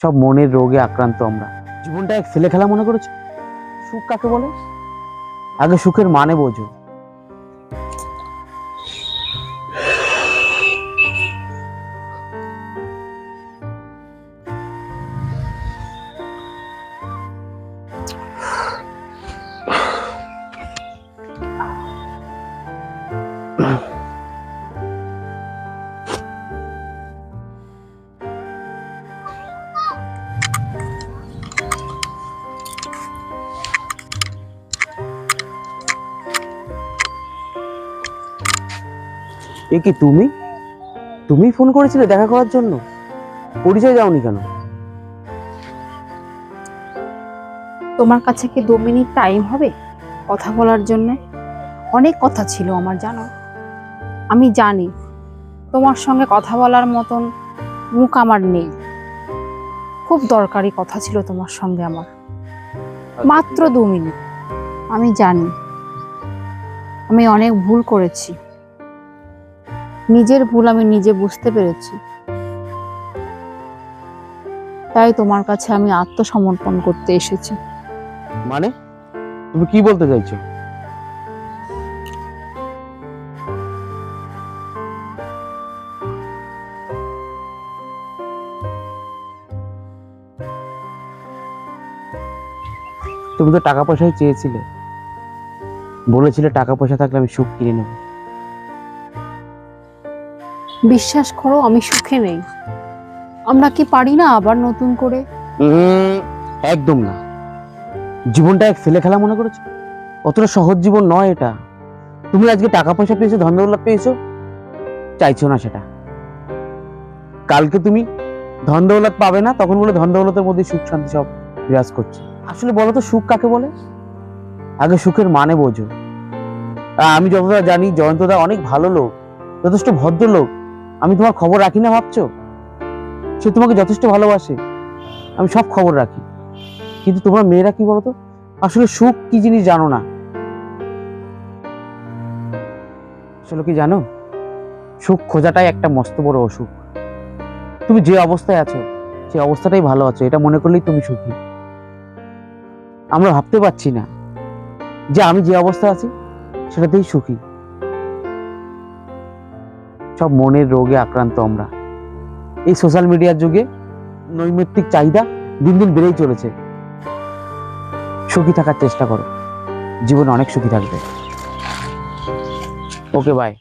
সব মনের রোগে আক্রান্ত আমরা। জীবনটা এক ছেলে খেলা মনে করেছো? সুখ কাকে বলে আগে সুখের মানে বোঝো। এ কি তুমি? তুমি ফোন করেছিলে দেখা করার জন্য? পরিচয় যাওনি কেন? তোমার কাছে কি 2 মিনিট টাইম হবে কথা বলার জন্য? অনেক কথা ছিল আমার, জানো। আমি জানি তোমার সঙ্গে কথা বলার মতন মুখ আমার নেই। খুব দরকারি কথা ছিল তোমার সঙ্গে আমার, মাত্র 2 মিনিট। আমি জানি আমি অনেক ভুল করেছি, নিজের ভুল আমি নিজে বুঝতে পেরেছি। তাই তোমার কাছে আমি আত্মসমর্পণ করতে এসেছি। মানে তুমি কি বলতে চাইছো? তুমি তো টাকা পয়সাই চেয়েছিলে, বলেছিলে টাকা পয়সা থাকলে আমি সুখ কিনে নেব। বিশ্বাস করো, আমি সুখে নেই। আমরা কি পারি না আবার নতুন করে? একদম না। জীবনটা এক ছেলে খেলা মনে করেছো? অতটা সহজ জীবন নয় এটা। তুমি আজকে টাকা পয়সা পেয়েছো, ধন দৌলত পেয়েছো, চাইছো না সেটা। কালকে তুমি ধন দৌলত পাবে না, তখন বলে ধন দৌলতের মধ্যে সুখ শান্তি সব বিরাজ করছে। আসলে বলো তো সুখ কাকে বলে আগে সুখের মানে বোঝো। আমি যতটা জানি জয়ন্তদা অনেক ভালো লোক, যথেষ্ট ভদ্র লোক। আমি তোমার খবর রাখি না ভাবছো? সে তোমাকে যথেষ্ট ভালোবাসে, আমি সব খবর রাখি। কিন্তু তোমরা মেয়েরা কি বলতো, আসলে সুখ কি জিনিস জানো না। আসলে কি জানো, সুখ খোঁজাটাই একটা মস্ত বড় অসুখ। তুমি যে অবস্থায় আছো সেই অবস্থাটাই ভালো আছো, এটা মনে করলেই তুমি সুখী। আমরা ভাবতে পারছি না যে আমি যে অবস্থায় আছি সেটাতেই সুখী। সব মনের রোগে আক্রান্ত আমরা। এই সোশ্যাল মিডিয়ার যুগে নৈমিত্তিক চাহিদা দিন দিন বেড়েই চলেছে। সুখী থাকার চেষ্টা করো, জীবনে অনেক সুখী থাকবে। ওকে, বাই।